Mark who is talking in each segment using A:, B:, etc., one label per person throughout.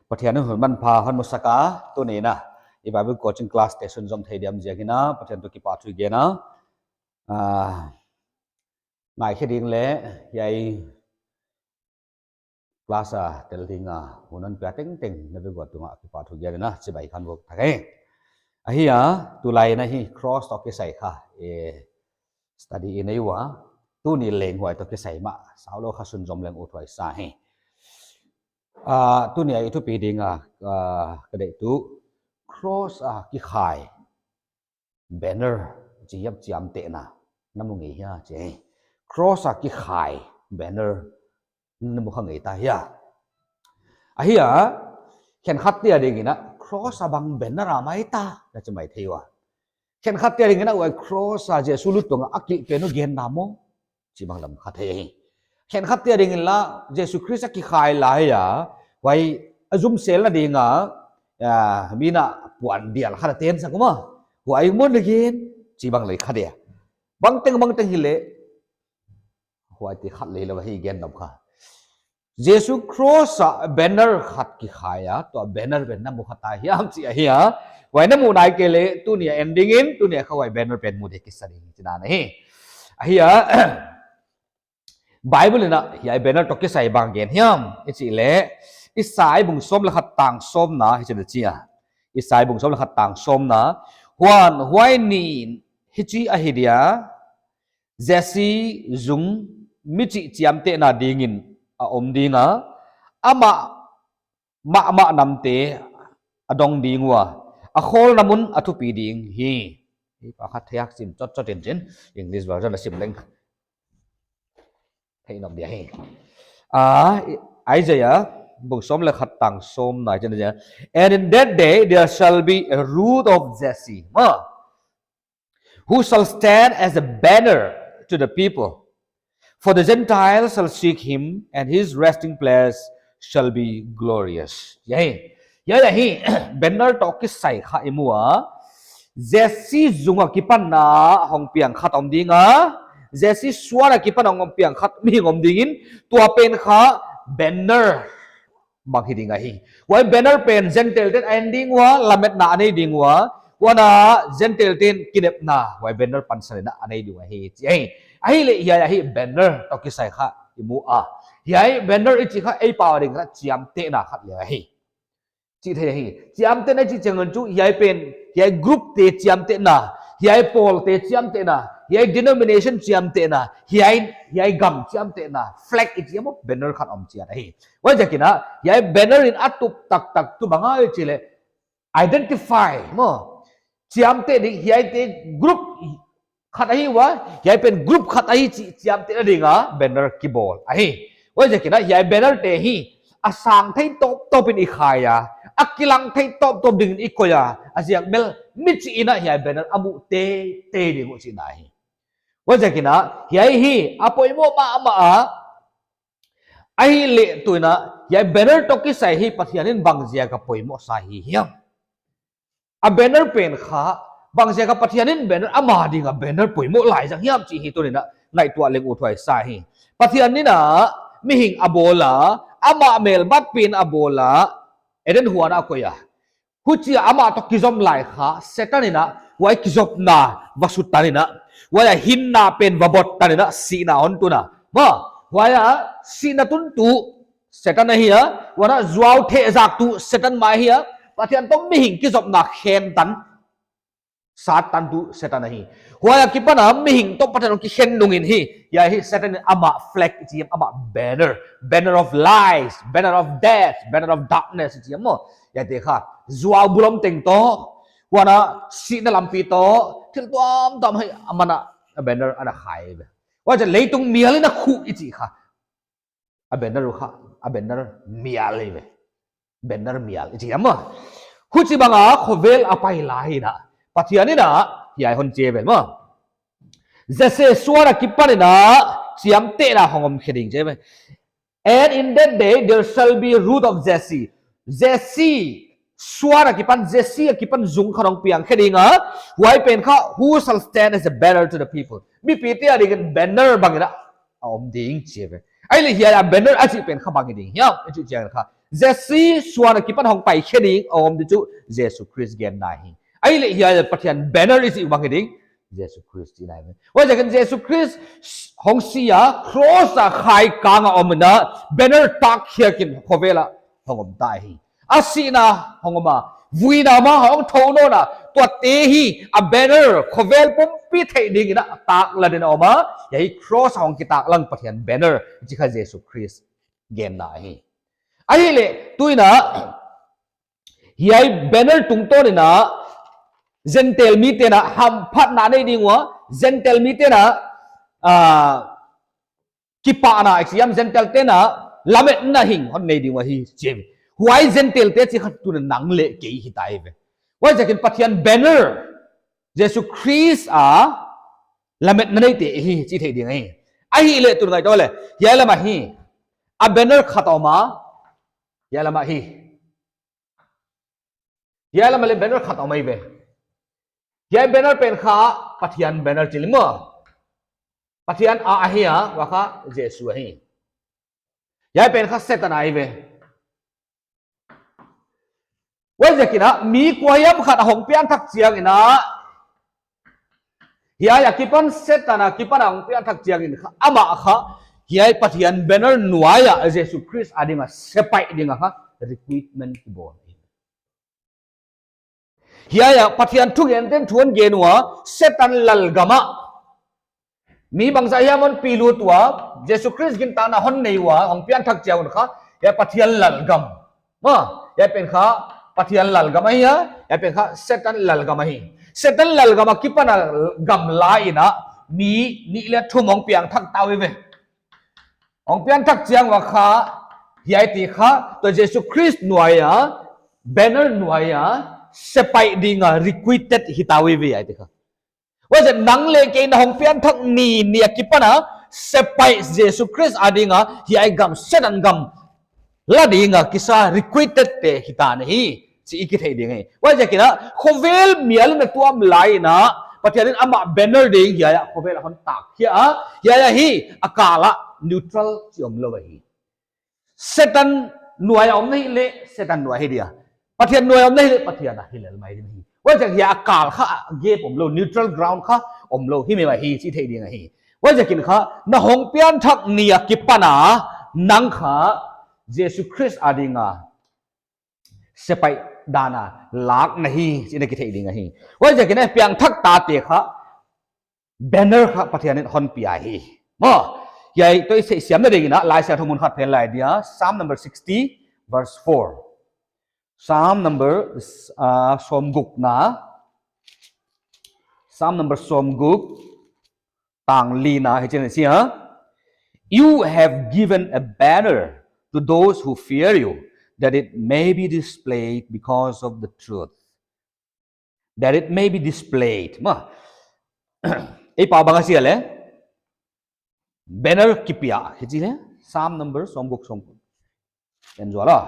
A: ปะเทียนหุ่นมันพาหันมุสกาตัวนี้นะอีบาบิลโคชิ่งคลาสเตชันจอมไทยเดียมเจียกินะปะเทียนตัวกีปาทุเกนะนายแค่ดิ้งเละยัยคลาสเตลติงหุ่นนั้นเปียเต็งเต็งนับไปกว่าตัวกีปาทุเกนะจะไปขันบกทักเองเฮียตัวไลนะฮีครอสตัวเกใส่ค่ะสตัดี้ในวะตัวนี้เล็งหัวตัวเกใส่มาสาวโลกขัสุนจอมเล็งอุทไว้สาเหตัวนี้itu piding kedai itu cross ki khai banner jiap jiam te na namu ngi ya je cross ki khai banner namu khang ngi ta ya ahia khen khat tia ding na cross bang banner mai ta na chmai theiwa khen khat tia ding na wai cross je sulut tong akli penu gen namo chi bang lam khat thei khen khat tia ding la jesu christ ki khai la ya wai azum sel la ding mina puan dia la khat ten sa kuma wai mon again chi bang lai khat ya bang teng hile wai ti khat le la hi gen dam kha jesu cross banner khat ki khaya to banner ben na mu khata hiam chi a hiya wai na mu nai ke le tu ni ending in tu ni khawai banner pen mu de ki sari chi na ne a hiya Bible na hiya banner to ki sai bang gen hiam chi le isai bung som la khat tang som na hi chen chi a isai bung som la khat tang som na huan huai ni hi chi a hi dia jesse zung mi chi chiam te na dingin a om dinga ama ma nam te adong dingwa a khol namun athu pi ding hi pa khat thyak sim chot ten chen english version la sim leng thei nom dia hi Isaiah bung som le khat tang som na chen ja and in that day there shall be a root of Jesse who shall stand as a banner to the people for the Gentiles shall seek him and his resting place shall be glorious yai hi banner to ki sai kha imua Jesse zunga kipan na hong piang khat om dinga Jesse swara kipan ong piang khat mi ngom dingin tua pen kha banner bang hiding hi why banner pen gentle ten ending wa lamet na anei ding wa wana gentle ten kinep na why banner pansal na anei ding hi ai le ya hi banner to ki sai kha imu ya banner ichi kha ei power ding kha chiam te na khat le hi chi the hi chiam te na chi changon chu ya pen ya group te chiam te na ya pol te chiam te na ya denomination chiam te na ya gam chiam te na flag ichi mo banner khat om chia hi wa jakina ya banner in atup tak tu banga chile identify mo chiam te ding ya te group khat hi wa ya pen group khat hi chiam te dinga banner kibol hi wa jakina ya banner te hi asang thai top in ikhaya akilang thai top ding ikoya asiak mel michi ina ya banner amu te ding chi na hi wa jakina ya hi apoi mo ma ai le tuina ya banner to ki sai hi pathianin bangjia ka poimo sa hi hiam a banner pen kha bangjia ka pathianin banner ama dinga banner poimo lai jang hiam chi hi to ni na ngai tua leng u thwai sa hi pathianina mi hing abola ama mel bat pin abola eden huana koya huchi ama to kizom lai kha setanina wai kizop na vasutanina waya hinna pen vabot tanina sina on tuna ma waya sina tun tu setan hiya wana zuaw the jak tu setan ma hiya pathian tom mi hing kizop na khen tan satan tu setan hi waya kipana mi hing to pathian ki khen nungin hi ya hi setan ama flag ji ama banner of lies banner of death banner of darkness ji mo ya te kha zuaw bulom teng to wana sina lampi to thil tom hai amana banner ana khai wa ja leitung mialina khu ichi kha a banner mial le banner mial ichi amma khu chi banga khovel apai lai na pathiani na yai hon chevel ma jase swara kipanina chiam te na hongom kheding je and in that day there shall be a root of Jesse swara kipan Jesse kipan zung khanong piang khedinga wai pen kha who shall stand as a banner to the people mi piti ari gan banner bangina om ding cheve ai le hiya banner achi pen kha bang ding hiam achi chang kha เจสซี่ส่วนกิปันห้องไปแค่นี้อมดิจูเยซูคริสต์เกนได้ไอ้เลยเฮียปะเทียนแบนเนอร์ลิสิบังกิดิงเยซูคริสต์ที่ไหนว่าจะกันเยซูคริสต์ห้องเสียครอสอะใครกางอมนะแบนเนอร์ตักเฮียกินพอเวลาห้องอมได้อาศีนะห้องมาวีนามาห้องโทโนนะตัวเตหีอะแบนเนอร์พอเวลปุ่มปิดให้ดิ่งนะตักละเดินออกมาอย่าให้ครอสห้องกิตักลังปะเทียนแบนเนอร์จิค่ะเยซูคริสต์เกนได้ไอ้เลยตุยนะเฮียแบนเนอร์ตุงโตนี่นะเจนเทลมีเตนะฮัมพัดนาในดิ่งวะเจนเทลมีเตนะกิปานะไอ้สิยามเจนเทลเตนะลาเมนนะหิงฮอนในดิ่งวะฮีเจมหวายเจนเทลเตสิขัดตุนนังเละเกี่ยหิตายเวว่าจะกินปัทยันแบนเนอร์เยซูคริสต์ลาเมนนั่นเตะฮีจิตให้ดิ่งไงไอ้ฮีเลยตุนไงตัวเลยเฮียละมาฮีแบนเนอร์ขัดออกมาเฮียละมาฮีเฮียละมาเลยแบนเนอร์ขัดออกมาอีเวเฮียแบนเนอร์เป็นข้าปัทยันแบนเนอร์จิลิมปัทยันอาเฮียว่าข้าเยซูฮีเฮียเป็นข้าเซตันไอเวว่าจะกินนะมีกวยยำขัดหงเปียนทักเจียงอินะเฮียอยากกินปันเซตันนะกินปันหงเปียนทักเจียงอินะอามาข้าเฮียปัทยันแบนเนอร์หน่วยอะเยซูคริสต์อดีมาเซไปดิ่งข้าrecruitment ที่บอกเฮียปัทยันทุกอย่างเต็มทวนเกณฑ์ว่าเซตันลัลกามะมีบางใจเฮียมันปีรูตัวเยซูคริสต์กินตาหน้าฮอนในว่าของเปียนทักเจียงข้าเฮียปัทยันลัลกามมาเฮียเป็นข้าปัทยันลัลกามะเฮียเป็นข้าเซตันลัลกามะฮีเซตันลัลกามะคิดปนัลกามลายนะมีนี่เลี้ยทุ่มของเปียงทักเต้าเว้ยของเปียนทักเจียงว่าข้าเฮียตีข้าตัวเยซูคริสต์หน่วยแบนเนอร์หน่วยเซไปดิ่งrecruited ฮิตาวิวิไอ้ตีข้าว่าจะนังเลงเกนของเปียนทักนี่เนี่ยคิดปนะเซไปเยซูคริสต์อดิ่งเฮียกามเซตันกามละดิ่งกิสา recruited เตฮิตานี่สิอีกิเทดิ่งไงว่าจะกินโคเวลเมียลในตัวมลายนะปัจจัยนั้นอามาแบนเนอร์ดิ่งเฮียโคเวลคนตากเฮียฮีอากาละ neutral ที่อมเลวฮีเซตันหน่วยอมนี่เละเซตันหน่วยให้เดียปัทยันหน่วยอมนี่เละปัทยันนะฮิเลลไม่ดีว่าจะยากาลข้าเย็บอมโล neutral ground ข้าอมโลฮิไม่มาฮีสิเทดีไงฮีว่าจะกินข้าณหงเปียนทักเนียกิปนานังข้าเยซูคริสต์อดีงาเซไปดานาลักนะฮีสิได้กิเทดีไงฮีว่าจะกินเปียงทักตาเตะข้าแบนเนอร์ข้าปัทยันนี่ฮอนปีไอฮีมาใหญ่ตัวเสียมได้ดีนะลายเสียทุกมุนขัดเพลนลายเดีย Psalm number 60 verse 4 Psalm number สมกุกนะ Psalm number สมกุกต่างลีนะให้เจนเสีย You have given a banner to those who fear you that it may be displayed because of the truth that it may be displayed มาไอ้ป่าวบางเสียเลยbanner kipia hiji le Psalm number somguk en jola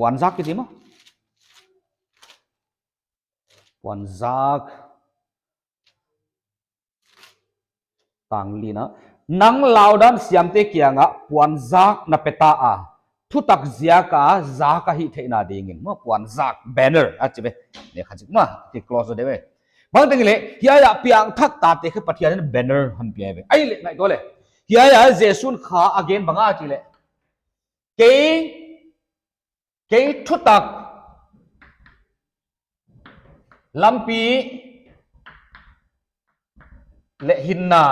A: wanzak ki ma wanzak tangli na nang laudan siamte kianga wanzak na peta a thutak zia ka za ka hi theina dingin ma wanzak banner achibe ne khajik ma ti close de we bang teng le hiya piang thak ta te khe pathian banner han pi ve ai le ngai to le hiya jesun kha again banga ti le ke thutak lampi le hinna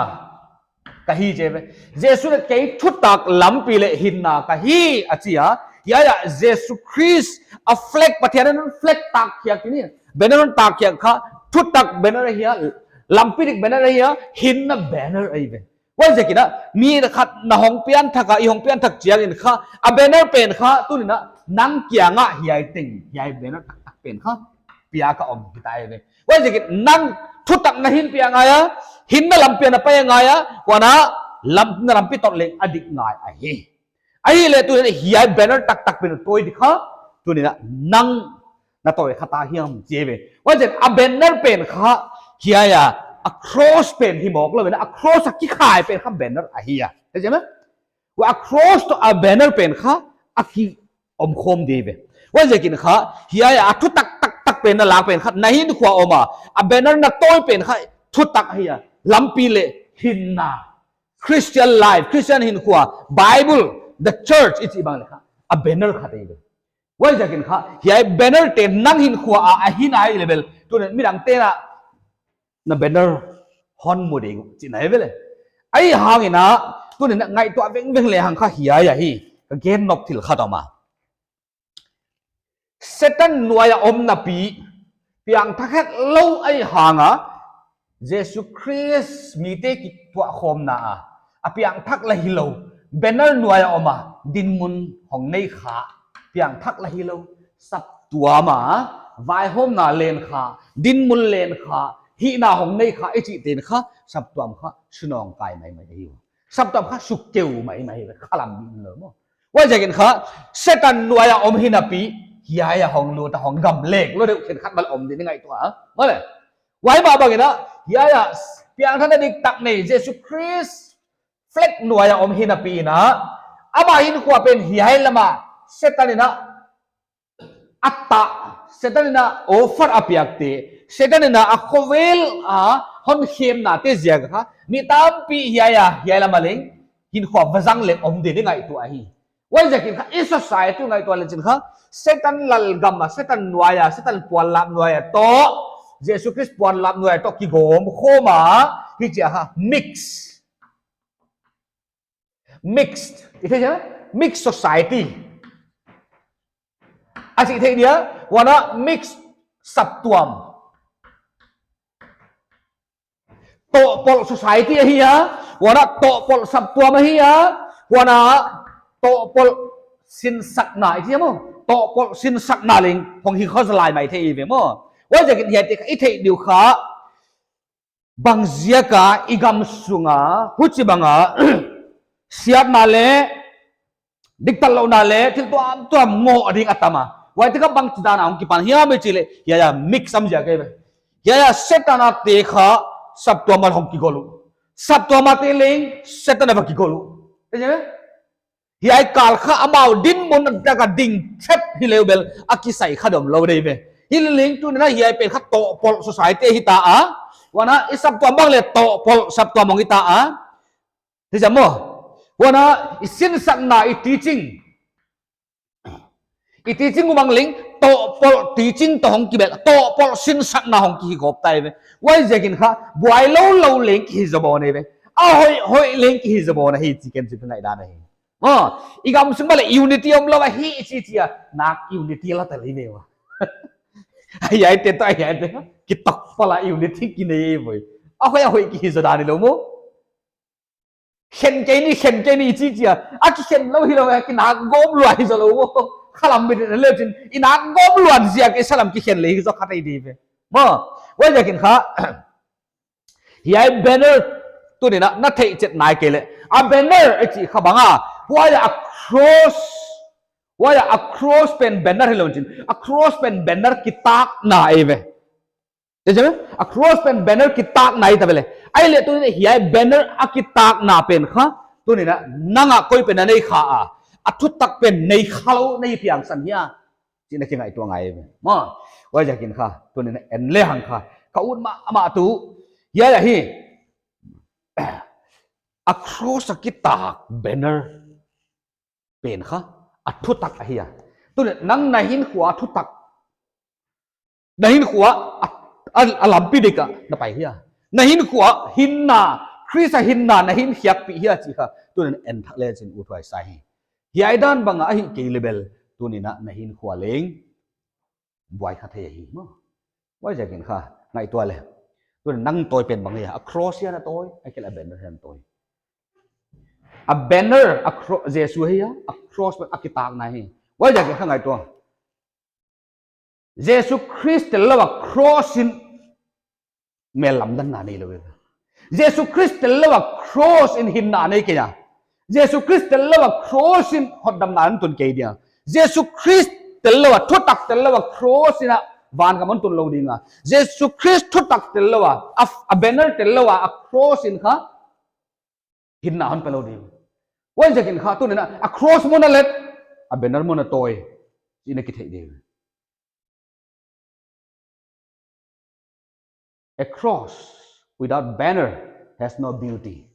A: ka hi je ve jesun ke thutak lampi le hinna ka hi achia hiya jesu christ a flag pathian flag tak khyak ni banner tak khyak kha thutak banner hiya lampirik banner hiya hinna banner ai veว่าจะกินนะมีขัดนหงเปียนทักอีหงเปียนทักเจียงอินข้าa banner เป็นข้าตุนนะนังเกียงอ่ะเฮียติงเฮีย banner ตักเป็นข้าเปียก็อมกิตายเลยว่าจะกินนังทุตักนะหินเปียงไงอ่ะหินน่ะลำเปียนไปยังไงอ่ะว่านะลำปีตอดเล็กอดิกง่ายไอ้เลยตุนเฮีย banner ตักเป็นตัวดิข้าตุนนะนังน่ะตัวข้าตาเฮียมเจ็บว่าจะa banner เป็นข้าเฮียacross เป็นที่บอกเลยนะ across กี่ขายเป็นข้า banner อะเฮียเข้าใจไหมว่า across ตัว banner เป็นข้า อากีอมคมดีเว้ว่าจะกินข้าเฮียอาทุตักเป็นน่ะลากเป็นข้าในหินขวาออกมาอ่ะเบนนั้นน่ะต้อยเป็นข้าทุตักเฮียลำปีเล่หินนา Christian life Christian หินขวา Bible the church อีกบางเลยข้าอ่ะเบนนั้นข้าได้เลยว่าจะกินข้าเฮียเบนนั้นเต็นนั่งหินขวาอ่ะหินไอเลเวลตัวนั้นมีดังเต้นอ่ะน่ะเบนนั้นฮอนโมเดลจีไหนเว้ยไอ้หางนะตัวนี้ไงตัวเว้งเลยหางข้าเฮียอย่าฮีก็เกณฑ์นกที่ข้าต่อมาเซตันนวยอมนาปีเพียงทักแค่เล่าไอ้หางอ่ะเยซูคริสต์มีเตกิตัวคมนะอ่ะเพียงทักละฮิโลเบนเนอร์นวยออกมาดินมุนของในขาเพียงทักละฮิโลสับตัวมาวายโฮมนาเลนขาดินมุนเลนขาฮีนาของในขาไอจิเตนขาสับตัวมขาชนองกายไม่หิวสับตัวมขาสุกเกี่ยวไม่ขลังบินเลยมั้งว่าจะกินขาเซตันนวยอมฮินาปีเฮียห้องรูแต่ห้องกำเล็กรู้ได้เห็นขัดมันอมดียังไงตัวเมื่อไรไว้มาบอกกันนะเฮียเพียงท่านได้ตักในเยซูคริสต์เฟล็กหน่วยอมหินปีนะอามาหินขวาเป็นเฮียละมาเซตันนะอัตตาเซตันนะโอฟาร์อภิยักษ์เซตันนะอัคเวลฮอนเข้มนะเตเจียกฮะมีตามปีเฮียละมาเล็งหินขวาพจังเล็กอมดียังไงตัวฮีว่าจะกินข้าอิสระตัวไงตัวเล็กจินข้าsetan lalgam setan nuaya setan puan lap nuaya to Jesus Christ puan lap nuaya to ki gom khoma hi cha ha mixed itu je mixed society asik thei dia wana mixed sabtuam to pol society hiya wana to pol sabtuam hiya wana to pol sin sakna itu je moโตปอสินสักนาลิงพงฮีเขาสลายไม่เที่ยวมั้งว่าจะกินเหตุอีเที่ยวเดียวข้าบางเสียกาอีกำสุงาพูดสิบังอ่ะเสียนาเล่ดิกตลอนาเล่ที่ตัวโง่อดีตมาว่าที่ก็บางจุดนั้นองค์กิปันเฮียไม่จิเลเฮียมิกซ์สมัยกันไปเฮียเซตันอาเตข้าสับตัวมาของกิโกลุสับตัวมาเตลิงเซตันอากิโกลุเห็นไหมเฮียกาลข้าอามาดินมุนตะกัดดิ่งเช็ดฮิเลเบลอากิใส่ข้าดมเราได้ไหมฮิลิงตัวนั้นเฮียเป็นข้าโตปอลสุสายเตหิตาวันนั้นอิสับตัวบางเลยโตปอลสับตัวมองหิตาที่จะมั้งวันนั้นอิสินสักนาอิทีจิงกูบางลิงโตปอลทีจิงตัวของกิเบลโตปอลสินสักนาของกิกอบไตไหมว่าจะกินข้าบวยเล่าลิงกิจะบอกเนี่ยไหมหอยลิงกิจะบอกนะฮิจิกันจะเป็นไงด้านไหนอีกคำซึ่งมาเลย unity อมเราว่าฮีจีจีนัก unity ละแต่เลยเนี่ยวะไอ้เต้นตัวไอ้เต้นกิตกพลา unity กินเองเว้ยเอาใครเอาอีกที่สุดานี่รู้มั้งเข็นใจนี่จีจีอากิเข็นเราที่เรากินนักกบล้วนที่สุดรู้มั้งข้าลำไปเรื่อยๆจนอีนักกบล้วนเสียกิสลัมกิเข็นเลยที่สุดข้าได้ดีเว้ยว่าจะกินข้าเฮียเบนเนอร์ตัวนี้นะนัทเทจิตนายเกลี่ยเบนเนอร์ไอ้จีข้าบังว่าจะ across เป็น banner ให้เราจริง across เป็น banner กิตากนายเว้ยใช่ไหม across เป็น banner กิตากนายแต่เป็นเลยไอ้เรื่องตัวนี้เฮีย banner อากิตากนาเป็นข้าตัวนี้นะนั่งก็เป็นในข้าทุตักเป็นในเขาในเพียงสัญญาจีนยังไงตัวไงเว้ยว่าจะกินข้าตัวนี้นะเอ็นเลี้ยงข้าเขาอุ่นมาตัวเฮียอะไร across กิตาก bannerเป็นข้าทุตักเฮียตัวนี้นั่งในหินขวาทุตักในหินขวาอลัมปิดิกะนับไปเฮียในหินขวาหินนาคริสหินนาในหินเฮียปีเฮียจีค่ะตัวนี้เอ็นทักเลจินอุทวายใส่เฮียด้านบางอ่ะหิเกลิเบลตัวนี้นะในหินขวาเล้งบวยข้าเทียหิมว่าจะกินข้าในตัวเลยตัวนี้นั่งตัวเป็นบางอย่าง across เฮียนะตัวไอ้แค่ละเบนนะเห็นตัวa banner across เยซูเฮีย across เป็นอากิตากนายว่าจะกินข้างไงตัวเยซูคริสต์เล่าว่า crossin เมลัมดันนานี่เลยเยซูคริสต์เล่าว่า cross in หินนานี่กี่อย่างเยซูคริสต์เล่าว่า cross in หดดำนานตุนกี่เดียวเยซูคริสต์เล่าว่าทุตักเล่าว่า cross in วานกับมันตุนเราดีงาเยซูคริสต์ทุตักเล่าว่า a banner เล่าว่า cross in ค่ะหินนาหันไปเราดีว่าจะกินข้าตัวนี้นะ across มันนั่นแหละ a banner mo na toy ina ki thei de a cross without banner has no beauty.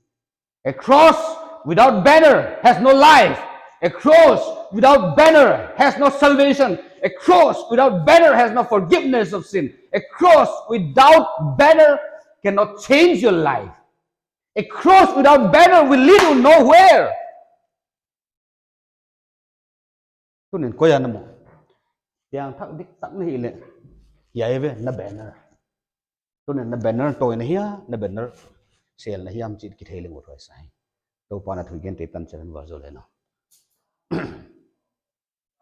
A: A cross without banner has no life. A cross without banner has no salvation. A cross without banner has no forgiveness of sin. A cross without banner cannot change your life. A cross without banner will lead you nowhere. Tôi nên coi anh mo. Yang thắc đích tắc này lệ. Vậy về na banner. Tôi nên na banner tôi này hia na banner sale này hiam chít kithei le một rồi sai. Tôi pa na thui gen te tan chan wa zo le no.